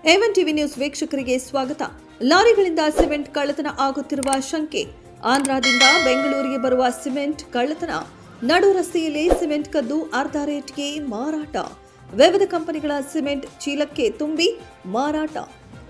A1 TV news ವೀಕ್ಷಕರಿಗೆ ಸ್ವಾಗತ. ಲಾರಿಗಳಿಂದ cement ಕಳ್ಳತನ ಆಗುತ್ತಿರುವ ಶಂಕೆ. ಆಂಧ್ರದಿಂದ ಬೆಂಗಳೂರಿಗೆ ಬರುವ ಸಿಮೆಂಟ್ ಕಳ್ಳತನ. ನಡು ರಸ್ತೆಯಲ್ಲಿ ಸಿಮೆಂಟ್ ಕದ್ದು ಅರ್ಧ ರೇಟ್ಗೆ ಮಾರಾಟ. ವಿವಿಧ ಕಂಪನಿಗಳ ಸಿಮೆಂಟ್ ಚೀಲಕ್ಕೆ ತುಂಬಿ ಮಾರಾಟ.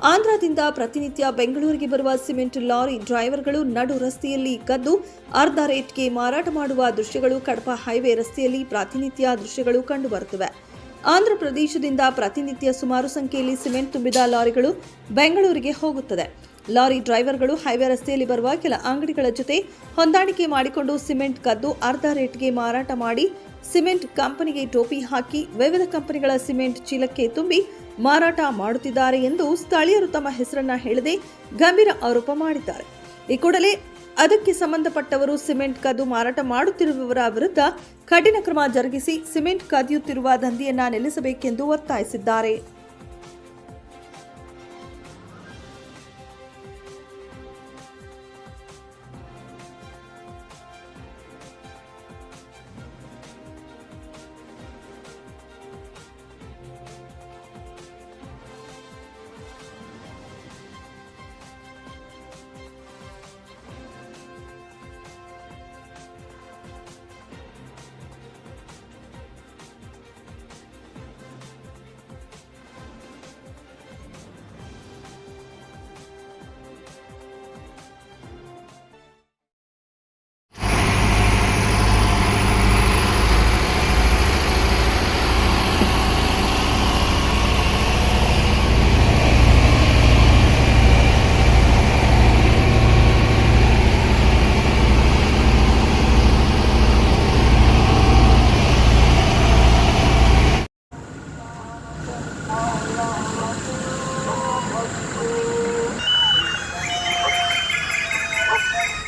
ಆಂಧ್ರದಿಂದ ಪ್ರತಿನಿತ್ಯ ಬೆಂಗಳೂರಿಗೆ ಬರುವ ಸಿಮೆಂಟ್ ಲಾರಿ ಡ್ರೈವರ್ಗಳು ನಡು ರಸ್ತೆಯಲ್ಲಿ ಕದ್ದು ಅರ್ಧ ರೇಟ್ಗೆ ಮಾರಾಟ ಮಾಡುವ ದೃಶ್ಯಗಳು ಕಡಪ ಹೈವೇ ರಸ್ತೆಯಲ್ಲಿ ಪ್ರತಿನಿತ್ಯ ದೃಶ್ಯಗಳು ಕಂಡುಬರುತ್ತವೆ. ಆಂಧ್ರ ಪ್ರದೇಶದಿಂದ ಪ್ರತಿನಿತ್ಯ ಸುಮಾರು ಸಂಖ್ಯೆಯಲ್ಲಿ ಸಿಮೆಂಟ್ ತುಂಬಿದ ಲಾರಿಗಳು ಬೆಂಗಳೂರಿಗೆ ಹೋಗುತ್ತದೆ. ಲಾರಿ ಡ್ರೈವರ್ಗಳು ಹೈವೇ ರಸ್ತೆಯಲ್ಲಿ ಬರುವ ಕೆಲ ಅಂಗಡಿಗಳ ಜೊತೆ ಹೊಂದಾಣಿಕೆ ಮಾಡಿಕೊಂಡು ಸಿಮೆಂಟ್ ಕದ್ದು ಅರ್ಧ ರೇಟ್ಗೆ ಮಾರಾಟ ಮಾಡಿ ಸಿಮೆಂಟ್ ಕಂಪನಿಗೆ ಟೋಪಿ ಹಾಕಿ ವಿವಿಧ ಕಂಪನಿಗಳ ಸಿಮೆಂಟ್ ಚೀಲಕ್ಕೆ ತುಂಬಿ ಮಾರಾಟ ಮಾಡುತ್ತಿದ್ದಾರೆ ಎಂದು ಸ್ಥಳೀಯರು ತಮ್ಮ ಹೆಸರನ್ನ ಹೇಳದೆ ಗಂಭೀರ ಆರೋಪ ಮಾಡಿದ್ದಾರೆ. ಈ ಕೂಡಲೇ ಅದಕ್ಕೆ ಸಂಬಂಧಪಟ್ಟವರು ಸಿಮೆಂಟ್ ಕದ್ದು ಮಾರಾಟ ಮಾಡುತ್ತಿರುವವರ ವಿರುದ್ಧ ಕಠಿಣ ಕ್ರಮ ಜರುಗಿಸಿ ಸಿಮೆಂಟ್ ಕದಿಯುತ್ತಿರುವ ದಂಧೆಯನ್ನ ನಿಲ್ಲಿಸಬೇಕೆಂದು ಒತ್ತಾಯಿಸಿದ್ದಾರೆ.